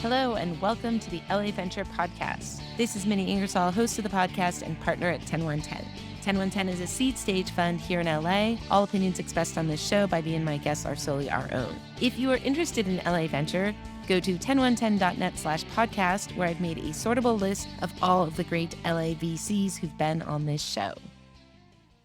Hello, and welcome to the LA Venture Podcast. This is Minnie Ingersoll, host of the podcast and partner at 10110. 10110 is a seed stage fund here in LA. All opinions expressed on this show by me and my guests are solely our own. If you are interested in LA Venture, go to 10110.net/podcast, where I've made a sortable list of all of the great LA VCs who've been on this show.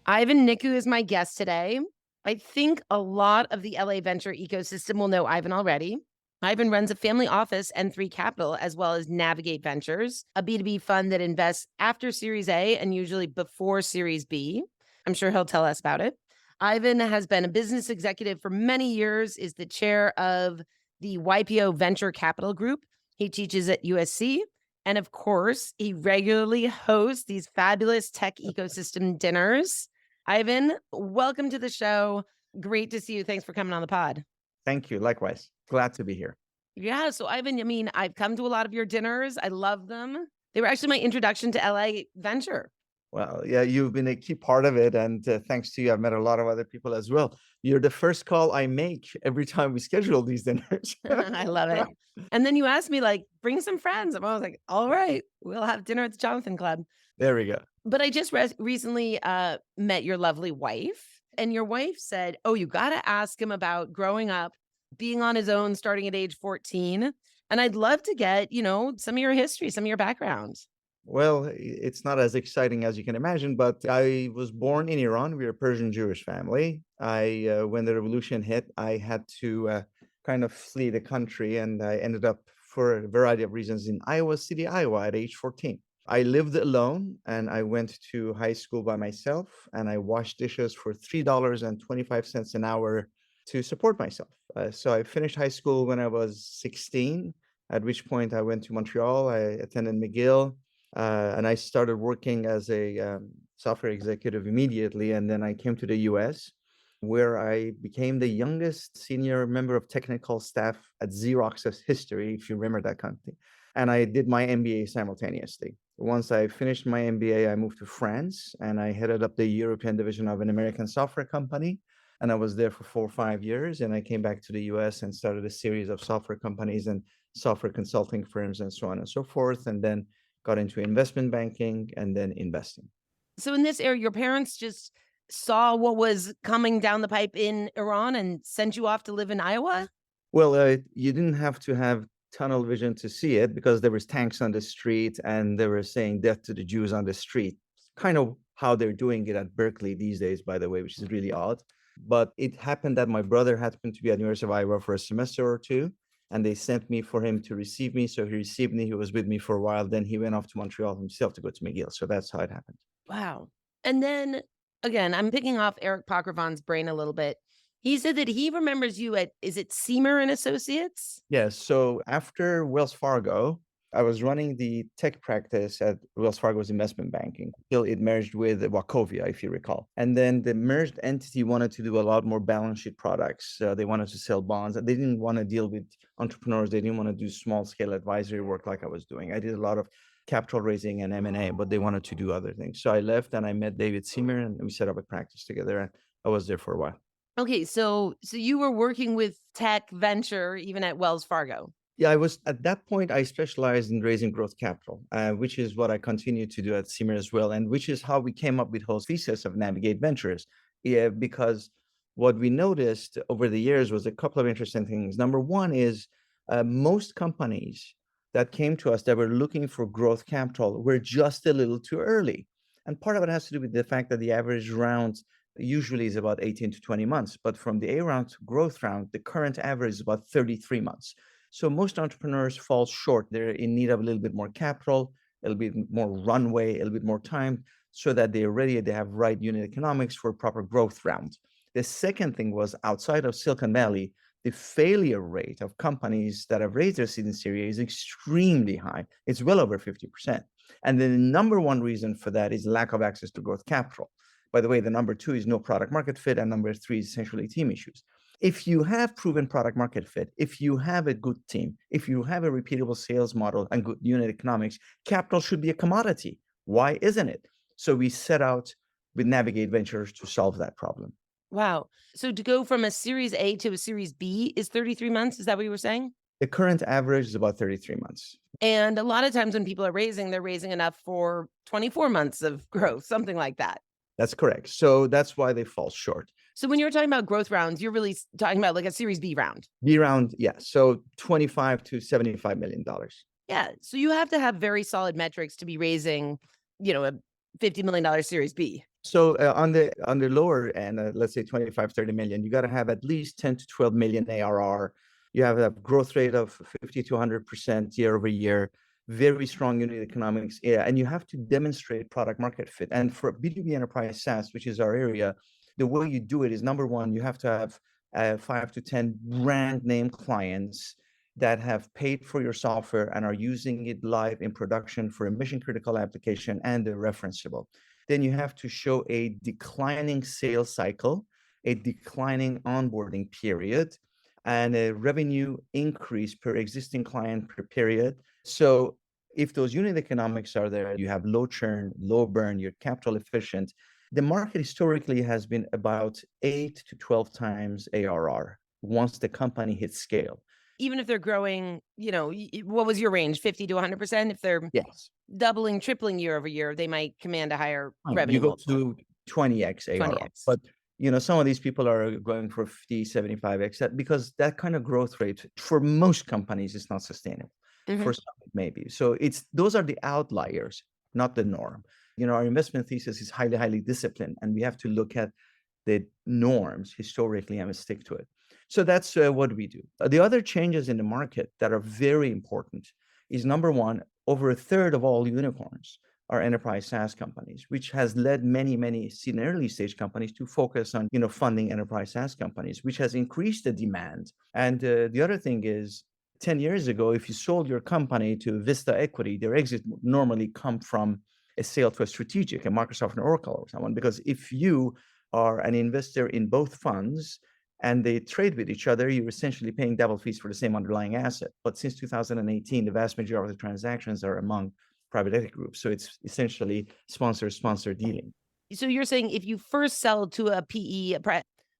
Ivan Nikkhoo is my guest today. I think a lot of the LA Venture ecosystem will know Ivan already. Ivan runs a family office and 3 Capital, as well as Navigate Ventures, a B2B fund that invests after Series A and usually before Series B. I'm sure he'll tell us about it. Ivan has been a business executive for many years, is the chair of the YPO Venture Capital Group. He teaches at USC. And of course, he regularly hosts these fabulous tech ecosystem dinners. Ivan, welcome to the show. Great to see you. Thanks for coming on the pod. Thank you. Likewise. Glad to be here. Yeah. So Ivan, I've come to a lot of your dinners. I love them. They were actually my introduction to LA Venture. Well, yeah, you've been a key part of it. And thanks to you, I've met a lot of other people as well. You're the first call I make every time we schedule these dinners. I love it. And then you asked me, bring some friends. And I was like, all right, we'll have dinner at the Jonathan Club. There we go. But I just recently met your lovely wife. And your wife said, oh, you got to ask him about growing up, being on his own, starting at age 14. And I'd love to get, some of your history, some of your background. Well, it's not as exciting as you can imagine, but I was born in Iran. We're a Persian Jewish family. When the revolution hit, I had to kind of flee the country, and I ended up, for a variety of reasons, in Iowa City, Iowa at age 14. I lived alone, and I went to high school by myself, and I washed dishes for $3.25 an hour to support myself. So I finished high school when I was 16, at which point I went to Montreal. I attended McGill, and I started working as a software executive immediately. And then I came to the US, where I became the youngest senior member of technical staff at Xerox's history, if you remember that company. And I did my MBA simultaneously. Once I finished my MBA, I moved to France, and I headed up the European division of an American software company. And I was there for 4 or 5 years. And I came back to the US and started a series of software companies and software consulting firms and so on and so forth. And then got into investment banking and then investing. So in this area, your parents just saw what was coming down the pipe in Iran and sent you off to live in Iowa? Well, you didn't have to have tunnel vision to see it, because there was tanks on the street and they were saying death to the Jews on the street. Kind of how they're doing it at Berkeley these days, by the way, which is really odd. But it happened that my brother happened to be at the University of Iowa for a semester or two, and they sent me for him to receive me. So he received me. He was with me for a while. Then he went off to Montreal himself to go to McGill. So that's how it happened. Wow. And then, again, I'm picking off Eric Pockervon's brain a little bit. He said that he remembers you at, is it Seymour and Associates? Yes. So after Wells Fargo, I was running the tech practice at Wells Fargo's investment banking till it merged with Wachovia, if you recall. And then the merged entity wanted to do a lot more balance sheet products. They wanted to sell bonds. They didn't want to deal with entrepreneurs. They didn't want to do small scale advisory work like I was doing. I did a lot of capital raising and M&A, but they wanted to do other things. So I left and I met David Seymour, and we set up a practice together. And I was there for a while. Okay, so you were working with tech venture even at Wells Fargo. Yeah, I was at that point, I specialized in raising growth capital, which is what I continue to do at Seymour as well, and which is how we came up with the whole thesis of Navigate Ventures. Yeah, because what we noticed over the years was a couple of interesting things. Number one is most companies that came to us that were looking for growth capital were just a little too early. And part of it has to do with the fact that the average round usually is about 18 to 20 months. But from the A round to growth round, the current average is about 33 months. So most entrepreneurs fall short. They're in need of a little bit more capital, a little bit more runway, a little bit more time, so that they're ready, they have right unit economics for a proper growth round. The second thing was, outside of Silicon Valley, the failure rate of companies that have raised their seed in Series A is extremely high. It's well over 50%. And then the number one reason for that is lack of access to growth capital. By the way, the number two is no product market fit, and number three is essentially team issues. If you have proven product market fit, if you have a good team, if you have a repeatable sales model and good unit economics, capital should be a commodity. Why isn't it? So we set out with Navigate Ventures to solve that problem. Wow. So to go from a Series A to a Series B is 33 months. Is that what you were saying? The current average is about 33 months. And a lot of times when people are raising, they're raising enough for 24 months of growth, something like that. That's correct. So that's why they fall short. So when you're talking about growth rounds, you're really talking about like a Series B round. B round, yeah. So 25 to $75 million. Yeah. So you have to have very solid metrics to be raising, a $50 million Series B. So on the lower end, let's say 25, 30 million, you got to have at least 10 to 12 million ARR. You have a growth rate of 50 to 100% year over year, very strong unit economics. Yeah, and you have to demonstrate product market fit. And for B2B enterprise SaaS, which is our area, the way you do it is number one, you have to have 5 to 10 brand name clients that have paid for your software and are using it live in production for a mission critical application, and they're referenceable. Then you have to show a declining sales cycle, a declining onboarding period, and a revenue increase per existing client per period. So if those unit economics are there, you have low churn, low burn, you're capital efficient. The market historically has been about 8 to 12 times ARR once the company hits scale. Even if they're growing, what was your range? 50 to 100%? If they're Yes. doubling, tripling year over year, they might command a higher revenue You go multiple. to 20x ARR. 20x. But some of these people are going for 50, 75x because that kind of growth rate for most companies is not sustainable. For some, it may be. So those are the outliers, not the norm. Our investment thesis is highly, highly disciplined, and we have to look at the norms historically and stick to it. So that's what we do. The other changes in the market that are very important is number one, over a third of all unicorns are enterprise SaaS companies, which has led many, many seed and early stage companies to focus on, funding enterprise SaaS companies, which has increased the demand. And the other thing is, 10 years ago, if you sold your company to Vista Equity, their exit would normally come from a sale to a strategic, a Microsoft and Oracle or someone, because if you are an investor in both funds and they trade with each other, you're essentially paying double fees for the same underlying asset. But since 2018, the vast majority of the transactions are among private equity groups. So it's essentially sponsor dealing. So you're saying if you first sell to a PE,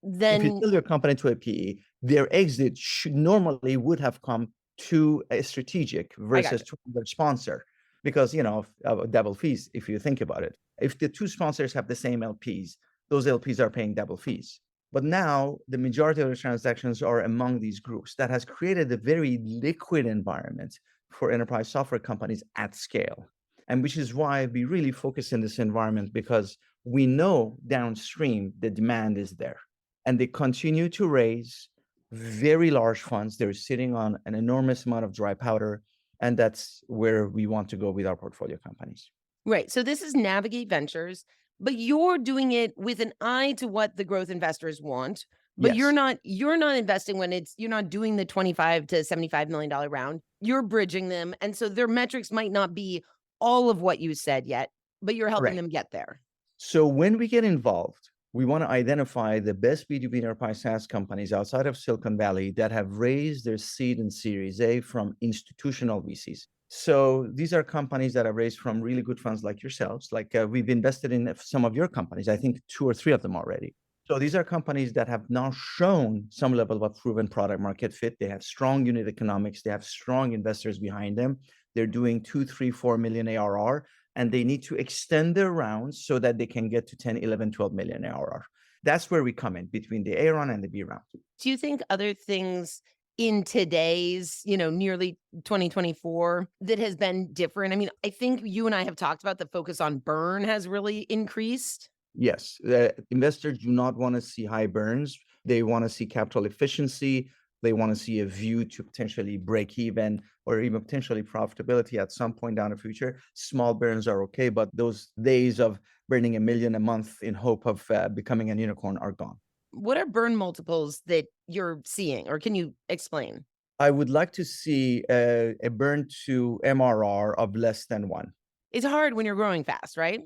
then if you sell your company to a PE, their exit normally would have come to a strategic versus to their sponsor, because of double fees. If you think about it, if the two sponsors have the same LPs, those LPs are paying double fees. But now the majority of the transactions are among these groups. That has created a very liquid environment for enterprise software companies at scale. And which is why we really focus in this environment, because we know downstream the demand is there. And they continue to raise very large funds. They're sitting on an enormous amount of dry powder. And that's where we want to go with our portfolio companies. Right. So this is Navigate Ventures, but you're doing it with an eye to what the growth investors want. But Yes. you're not investing when you're not doing the 25 to $75 million round. You're bridging them. And so their metrics might not be all of what you said yet, but you're helping them get there. So when we get involved, we want to identify the best B2B enterprise SaaS companies outside of Silicon Valley that have raised their seed and Series A from institutional VCs. So these are companies that are raised from really good funds like yourselves. Like we've invested in some of your companies, I think 2 or 3 of them already. So these are companies that have now shown some level of proven product market fit. They have strong unit economics. They have strong investors behind them. They're doing 2, 3, 4 million ARR, and they need to extend their rounds so that they can get to 10, 11, 12 million ARR. That's where we come in between the A round and the B round. Do you think other things in today's, nearly 2024 that has been different? I mean, I think you and I have talked about the focus on burn has really increased. Yes, investors do not want to see high burns. They want to see capital efficiency. They want to see a view to potentially break even or even potentially profitability at some point down the future. Small burns are okay, but those days of burning $1 million a month in hope of becoming a unicorn are gone. What are burn multiples that you're seeing, or can you explain? I would like to see a burn to MRR of less than 1. It's hard when you're growing fast, right?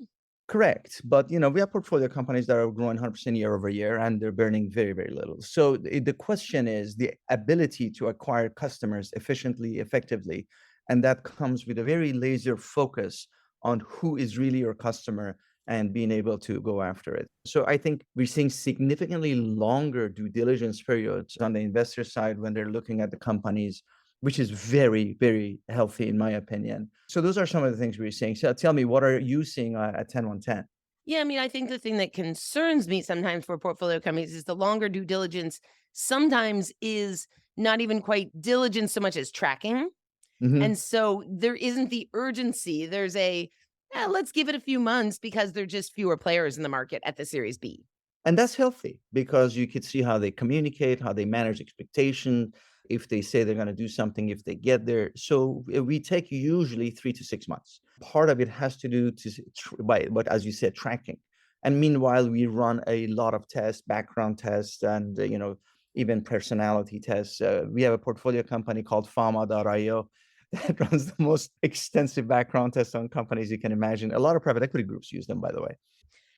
Correct. But, we have portfolio companies that are growing 100% year over year, and they're burning very, very little. So the question is the ability to acquire customers efficiently, effectively. And that comes with a very laser focus on who is really your customer and being able to go after it. So I think we're seeing significantly longer due diligence periods on the investor side when they're looking at the companies which is very, very healthy in my opinion. So those are some of the things we're seeing. So tell me, what are you seeing at 10110? Yeah, I mean, I think the thing that concerns me sometimes for portfolio companies is the longer due diligence sometimes is not even quite diligence so much as tracking. And so there isn't the urgency. There's let's give it a few months because there are just fewer players in the market at the Series B. And that's healthy because you could see how they communicate, how they manage expectation, if they say they're going to do something, if they get there. So we take usually 3 to 6 months. Part of it has to do by, but as you said, tracking. And meanwhile, we run a lot of tests, background tests, and even personality tests. We have a portfolio company called Fama.io that runs the most extensive background tests on companies you can imagine. A lot of private equity groups use them, by the way.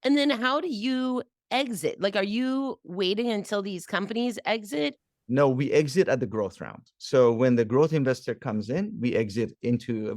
And then how do you exit? Like, are you waiting until these companies exit? No, we exit at the growth round. So when the growth investor comes in, we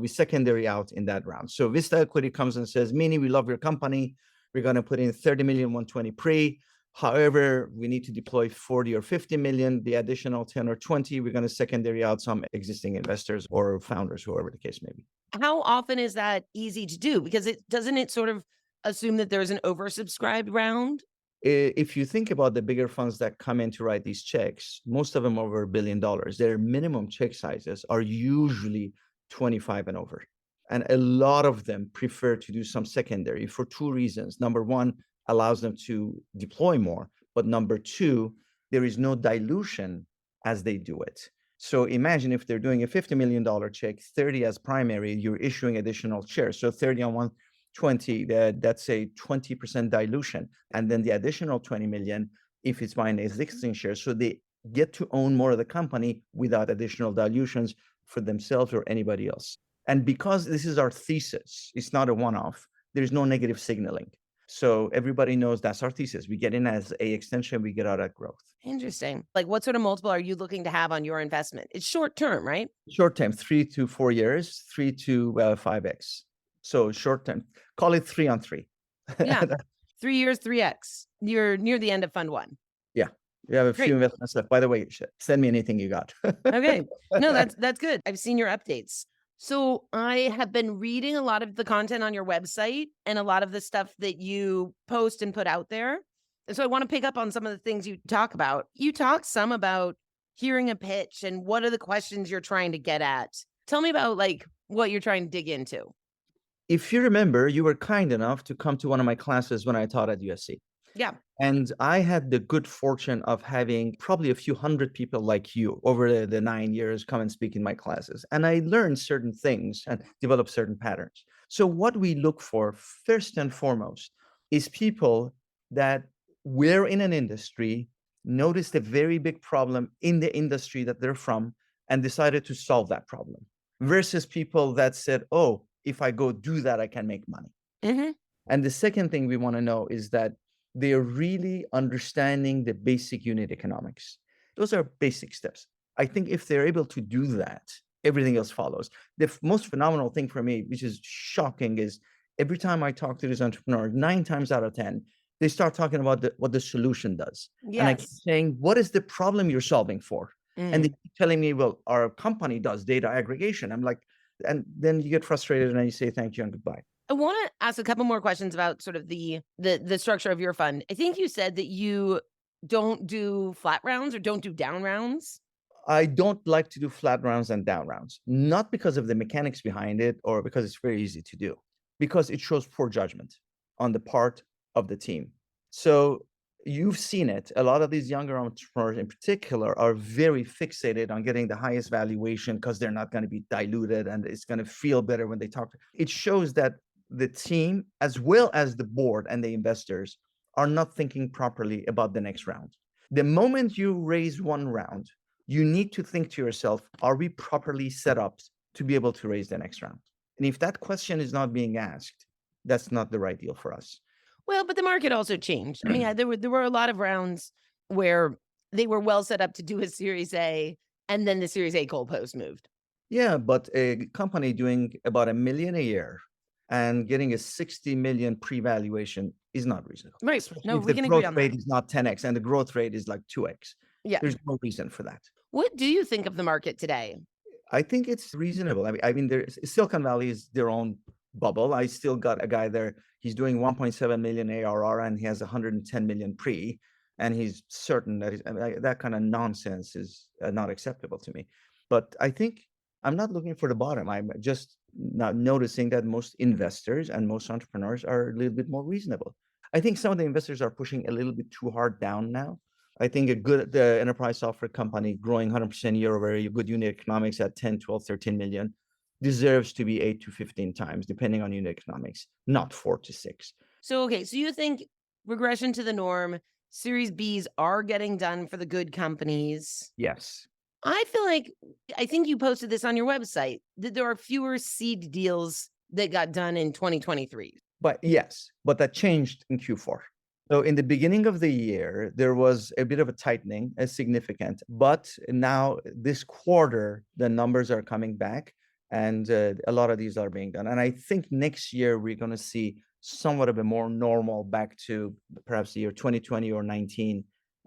secondary out in that round. So Vista Equity comes and says, Mini, we love your company. We're going to put in 30 million, 120 pre. However, we need to deploy 40 or 50 million, the additional 10 or 20, we're going to secondary out some existing investors or founders, whoever the case may be. How often is that easy to do? Because it sort of assume that there's an oversubscribed round? If you think about the bigger funds that come in to write these checks, most of them over $1 billion, their minimum check sizes are usually 25 and over. And a lot of them prefer to do some secondary for two reasons. Number one, allows them to deploy more. But number two, there is no dilution as they do it. So imagine if they're doing a $50 million check, 30 as primary, you're issuing additional shares. So 30 on 120, that's a 20% dilution. And then the additional 20 million, if it's buying existing shares. So they get to own more of the company without additional dilutions for themselves or anybody else. And because this is our thesis, it's not a one-off, there's no negative signaling. So everybody knows that's our thesis. We get in as a extension, we get out at growth. Interesting. Like, what sort of multiple are you looking to have on your investment? It's short term, right? Short term, 3 to 4 years, 3 to 5x. So short term, call it 3 on 3. Yeah. 3 years, 3x. You're near the end of fund one. Yeah. We have a Great. few investments left. By the way, send me anything you got. Okay. No, that's good. I've seen your updates. So I have been reading a lot of the content on your website and a lot of the stuff that you post and put out there. And so I want to pick up on some of the things you talk about. You talk some about hearing a pitch and what are the questions you're trying to get at. Tell me about like what you're trying to dig into. If you remember, you were kind enough to come to one of my classes when I taught at USC. Yeah. And I had the good fortune of having probably a few hundred people like you over the 9 years come and speak in my classes. And I learned certain things and developed certain patterns. So what we look for first and foremost is people that were in an industry, noticed a very big problem in the industry that they're from, and decided to solve that problem, versus people that said, oh, if I go do that, I can make money. Mm-hmm. And the second thing we want to know is that they are really understanding the basic unit economics. Those are basic steps. I think if they're able to do that, everything else follows. The most phenomenal thing for me, which is shocking, is every time I talk to this entrepreneur, 9 times out of 10, they start talking about what the solution does. Yes. And I keep saying, what is the problem you're solving for? And they keep telling me, well, our company does data aggregation. I'm like, and then you get frustrated and you say, thank you and goodbye. I want to ask a couple more questions about sort of the structure of your fund. I think you said that you don't do flat rounds or don't do down rounds. I don't like to do flat rounds and down rounds, not because of the mechanics behind it or because it's very easy to do, because it shows poor judgment on the part of the team. So you've seen it. A lot of these younger entrepreneurs in particular are very fixated on getting the highest valuation because they're not going to be diluted and it's going to feel better when they talk. It shows that the team, as well as the board and the investors, are not thinking properly about the next round. The moment you raise one round, you need to think to yourself, are we properly set up to be able to raise the next round? And if that question is not being asked, that's not the right deal for us. Well, but the market also changed. I mean, there were a lot of rounds where they were well set up to do a Series A, and then the Series A goalpost moved. Yeah, but a company doing about $1 million a year and getting a 60 million pre-valuation is not reasonable. Right. Especially No, if we the can agree growth on rate that. is not 10x and the growth rate is like 2x. Yeah. There's no reason for that. What do you think of the market today? I think it's reasonable. I mean, Silicon Valley is their own bubble. I still got a guy there. He's doing 1.7 million ARR and he has 110 million pre, and he's certain that that kind of nonsense is not acceptable to me. But I think I'm not looking for the bottom. I'm just not noticing that most investors and most entrepreneurs are a little bit more reasonable. I think some of the investors are pushing a little bit too hard down now. I think a good enterprise software company growing 100% year over year, good unit economics at 10, 12, 13 million deserves to be 8 to 15 times, depending on unit economics, not 4 to 6. So, okay, so you think regression to the norm, Series Bs are getting done for the good companies. Yes. I feel like, I think you posted this on your website, that there are fewer seed deals that got done in 2023. But yes, but that changed in Q4. So in the beginning of the year, there was a bit of a tightening, a significant, but now this quarter, the numbers are coming back and a lot of these are being done. And I think next year we're going to see somewhat of a more normal back to perhaps the year 2020 or 19.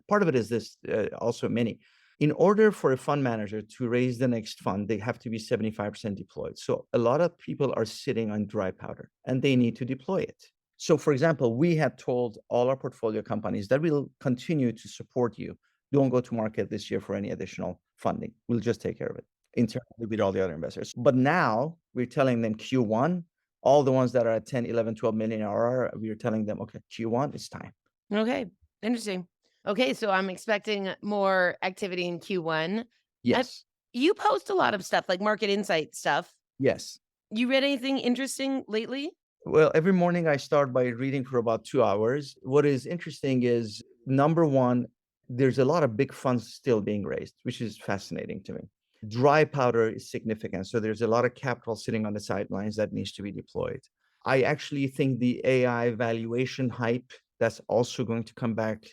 Part of it is this also many. In order for a fund manager to raise the next fund, they have to be 75% deployed. So a lot of people are sitting on dry powder and they need to deploy it. So, for example, we had told all our portfolio companies that we'll continue to support you. Don't go to market this year for any additional funding. We'll just take care of it internally with all the other investors. But now we're telling them Q1, all the ones that are at 10, 11, 12 million ARR, we're telling them, okay, Q1, it's time. Okay, interesting. Okay, so I'm expecting more activity in Q1. Yes. You post a lot of stuff like market insight stuff. Yes. You read anything interesting lately? Well, every morning I start by reading for about 2 hours. What is interesting is number one, there's a lot of big funds still being raised, which is fascinating to me. Dry powder is significant. So there's a lot of capital sitting on the sidelines that needs to be deployed. I actually think the AI valuation hype, that's also going to come back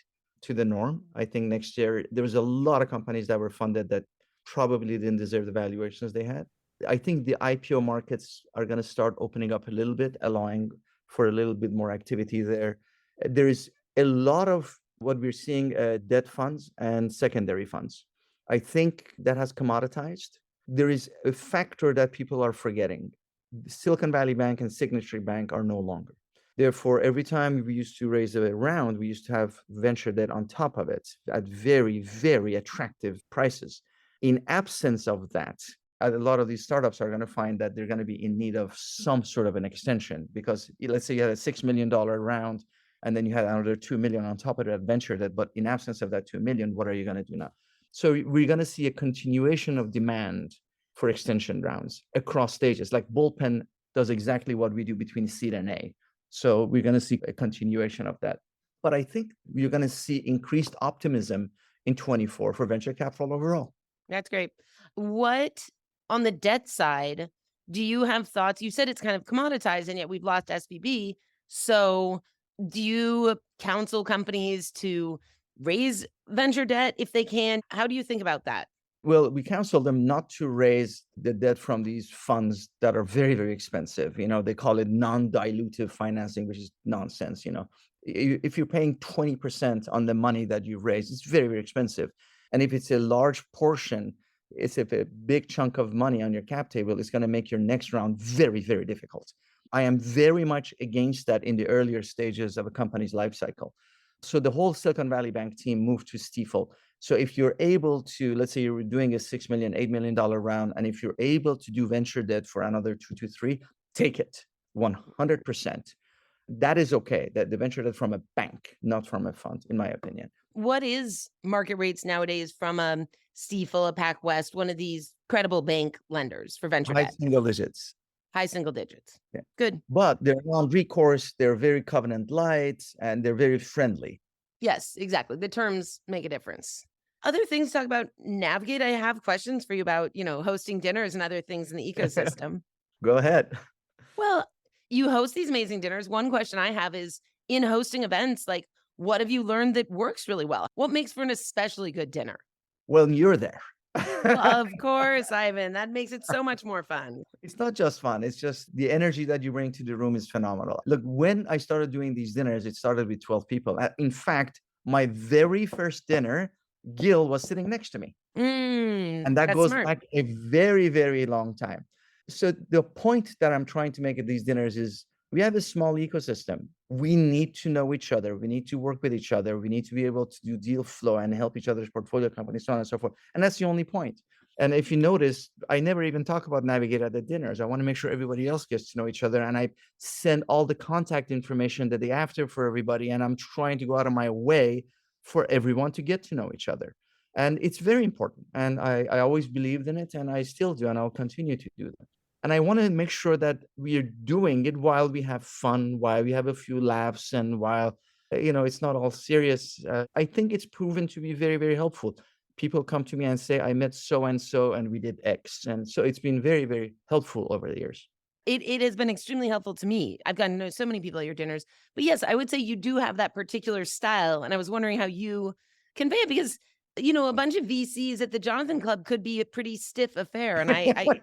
to the norm. I think next year there was a lot of companies that were funded that probably didn't deserve the valuations they had. I think the IPO markets are going to start opening up a little bit, allowing for a little bit more activity there. There is a lot of what we're seeing, debt funds and secondary funds. I think that has commoditized. There is a factor that people are forgetting. Silicon Valley Bank and Signature Bank are no longer. Therefore, every time we used to raise a round, we used to have venture debt on top of it at very, very attractive prices. In absence of that, a lot of these startups are going to find that they're going to be in need of some sort of an extension, because let's say you had a $6 million round and then you had another 2 million on top of that venture debt, but in absence of that 2 million, what are you going to do now? So we're going to see a continuation of demand for extension rounds across stages. Like Bullpen does exactly what we do between seed and A. So we're going to see a continuation of that. But I think you're going to see increased optimism in 24 for venture capital overall. That's great. What, on the debt side, do you have thoughts? You said it's kind of commoditized and yet we've lost SVB. So do you counsel companies to raise venture debt if they can? How do you think about that? Well, we counsel them not to raise the debt from these funds that are very, very expensive. They call it non-dilutive financing, which is nonsense. If you're paying 20% on the money that you've raised, it's very, very expensive. And if it's a large portion, it's a big chunk of money on your cap table, it's going to make your next round very, very difficult. I am very much against that in the earlier stages of a company's life cycle. So the whole Silicon Valley Bank team moved to Stifel. So if you're able to, let's say you're doing a $6 million, $8 million round, and if you're able to do venture debt for another 2 to 3, take it 100%. That is okay. That the venture debt from a bank, not from a fund, in my opinion. What is market rates nowadays from a Stifel, a PacWest, one of these credible bank lenders for venture High debt? single digits. High single digits. Yeah. Good. But they're non-recourse, they're very covenant light, and they're very friendly. Yes, exactly. The terms make a difference. Other things to talk about, Navigate. I have questions for you about, hosting dinners and other things in the ecosystem. Go ahead. Well, you host these amazing dinners. One question I have is, in hosting events, like, what have you learned that works really well? What makes for an especially good dinner? Well, you're there. Of course, Ivan. That makes it so much more fun. It's not just fun. It's just the energy that you bring to the room is phenomenal. Look, when I started doing these dinners, it started with 12 people. In fact, my very first dinner, Gil was sitting next to me. And that That's goes smart. back a very, very long time. So the point that I'm trying to make at these dinners is we have a small ecosystem. We need to know each other. We need to work with each other. We need to be able to do deal flow and help each other's portfolio companies, so on and so forth. And that's the only point. And if you notice, I never even talk about Navigate at the dinners. I want to make sure everybody else gets to know each other. And I send all the contact information the day after for everybody. And I'm trying to go out of my way for everyone to get to know each other. And it's very important. And I always believed in it, and I still do, and I'll continue to do that. And I want to make sure that we are doing it while we have fun, while we have a few laughs, and while, it's not all serious. I think it's proven to be very, very helpful. People come to me and say, I met so and so, and we did X. And so it's been very, very helpful over the years. It has been extremely helpful to me. I've gotten to know so many people at your dinners. But yes, I would say you do have that particular style. And I was wondering how you convey it because, a bunch of VCs at the Jonathan Club could be a pretty stiff affair. And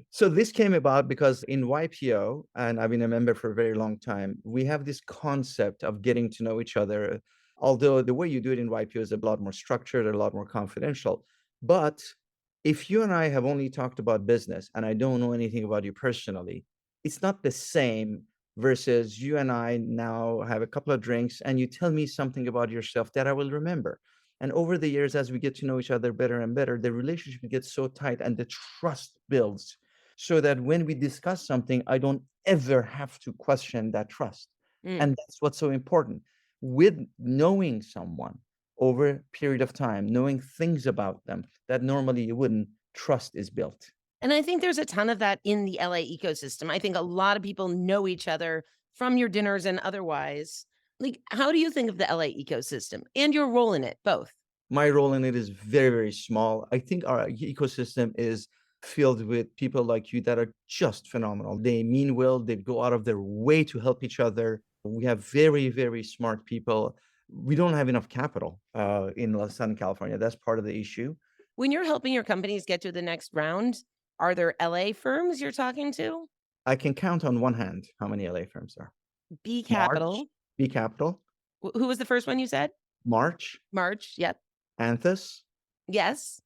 So this came about because in YPO, and I've been a member for a very long time, we have this concept of getting to know each other. Although the way you do it in YPO is a lot more structured, a lot more confidential. But if you and I have only talked about business and I don't know anything about you personally, it's not the same versus you and I now have a couple of drinks and you tell me something about yourself that I will remember. And over the years, as we get to know each other better and better, the relationship gets so tight and the trust builds so that when we discuss something, I don't ever have to question that trust. Mm. And that's what's so important. With knowing someone over a period of time, knowing things about them that normally you wouldn't, trust is built. And I think there's a ton of that in the LA ecosystem. I think a lot of people know each other from your dinners and otherwise. Like, how do you think of the LA ecosystem and your role in it, both? My role in it is very, very small. I think our ecosystem is filled with people like you that are just phenomenal. They mean well, they go out of their way to help each other. We have very, very smart people. We don't have enough capital in Southern California. That's part of the issue. When you're helping your companies get to the next round, are there LA firms you're talking to? I can count on one hand how many LA firms are. B March, Capital. B Capital, Who was the first one you said? March, March. Yep. Anthus, Yes.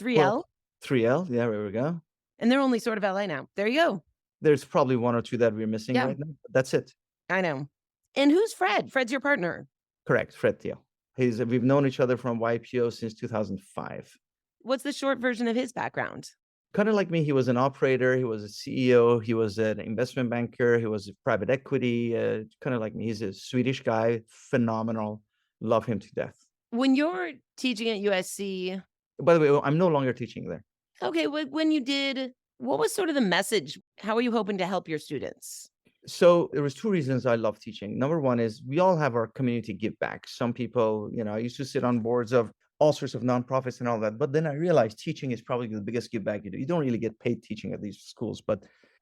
who else? 3L. 3L. Yeah, there we go. And they're only sort of LA now. There you go. There's probably one or two that we're missing Yeah, right now. That's it. I know. And who's Fred? Fred's your partner. Correct, Fred Thiel. We've known each other from YPO since 2005. What's the short version of his background? Kind of like me, he was an operator, he was a CEO, he was an investment banker, he was a private equity, kind of like me. He's a Swedish guy, phenomenal, love him to death. When you're teaching at USC, By the way, I'm no longer teaching there. okay, when you did, what was sort of the message? How are you hoping to help your students? So there was two reasons I love teaching. Number one is we all have our community give back. Some people, I used to sit on boards of all sorts of nonprofits and all that. But then I realized teaching is probably the biggest give back you do. You don't really get paid teaching at these schools,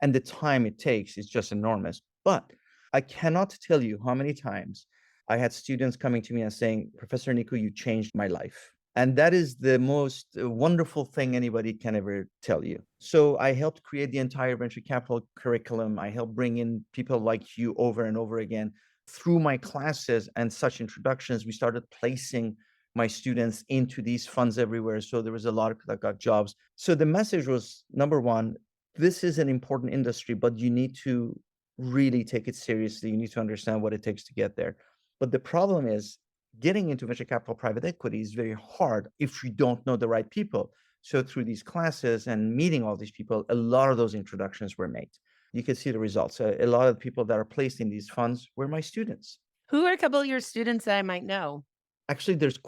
and the time it takes is just enormous. But I cannot tell you how many times I had students coming to me and saying, Professor Nikkhoo, you changed my life. And that is the most wonderful thing anybody can ever tell you. So I helped create the entire venture capital curriculum. I helped bring in people like you over and over again. Through my classes and such introductions, we started placing my students into these funds everywhere. So there was a lot of that got jobs. So the message was, number one, this is an important industry, but you need to really take it seriously. You need to understand what it takes to get there. But the problem is getting into venture capital private equity is very hard if you don't know the right people. So through these classes and meeting all these people, a lot of those introductions were made. You can see the results. A lot of the people that are placed in these funds were my students. Who are a couple of your students that I might know? Actually, there's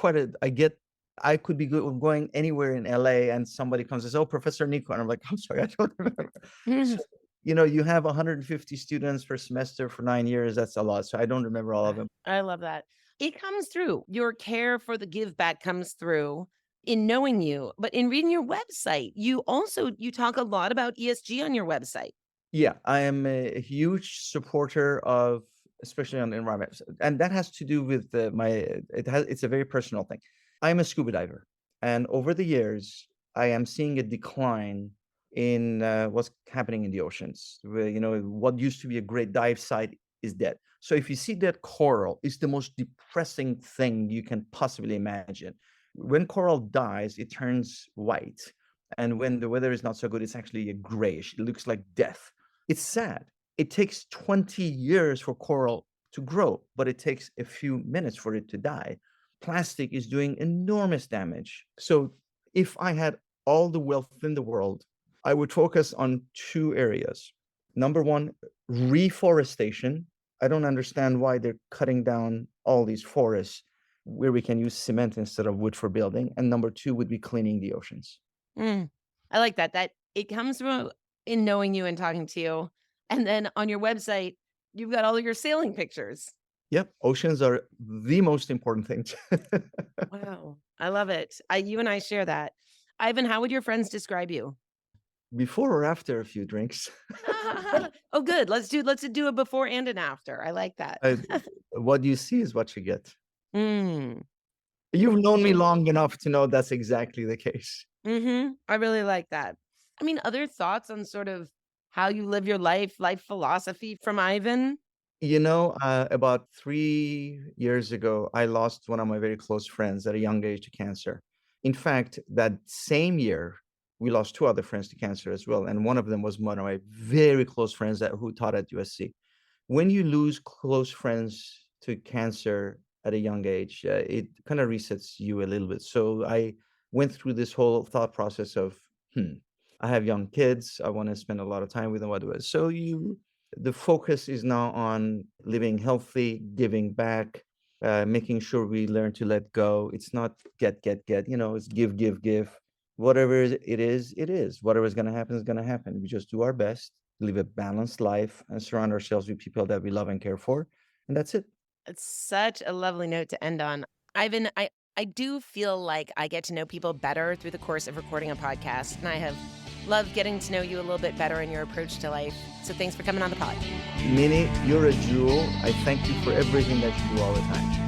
I could be going anywhere in LA and somebody comes and says, oh, Professor Nikkhoo. And I'm like, I'm sorry, I don't remember. So, you have 150 students per semester for 9 years. That's a lot. So I don't remember all of them. I love that. It comes through. Your care for the give back comes through in knowing you, but in reading your website, you talk a lot about ESG on your website. Yeah, I am a huge supporter of, especially on the environment, and that has to do with it's a very personal thing. I'm a scuba diver, and over the years, I am seeing a decline in what's happening in the oceans. Where, what used to be a great dive site is dead. So if you see that coral, it's the most depressing thing you can possibly imagine. When coral dies, it turns white. And when the weather is not so good, it's actually a grayish. It looks like death. It's sad. It takes 20 years for coral to grow, but it takes a few minutes for it to die. Plastic is doing enormous damage. So if I had all the wealth in the world, I would focus on two areas. Number one, reforestation. I don't understand why they're cutting down all these forests where we can use cement instead of wood for building. And number two would be cleaning the oceans. I like that. That it comes from in knowing you and talking to you. And then on your website, you've got all your sailing pictures. Yep, oceans are the most important thing. Wow. I love it. You and I share that. Ivan, how would your friends describe you? Before or after a few drinks? Oh, good. Let's do a before and an after. I like that. What you see is what you get. Mm. You've known me long enough to know that's exactly the case. I really like that. I mean, other thoughts on sort of how you live your life philosophy from Ivan? About 3 years ago, I lost one of my very close friends at a young age to cancer. In fact, that same year, we lost two other friends to cancer as well. And one of them was one of my very close friends who taught at USC. When you lose close friends to cancer at a young age, it kind of resets you a little bit. So I went through this whole thought process of, I have young kids. I want to spend a lot of time with them. What do I? So the focus is now on living healthy, giving back, making sure we learn to let go. It's not get, it's give, give, give. Whatever it is, it is. Whatever is going to happen is going to happen. We just do our best, live a balanced life, and surround ourselves with people that we love and care for. And that's it. It's such a lovely note to end on. Ivan, I do feel like I get to know people better through the course of recording a podcast, and I have loved getting to know you a little bit better in your approach to life. So thanks for coming on the pod. Minnie, you're a jewel. I thank you for everything that you do all the time.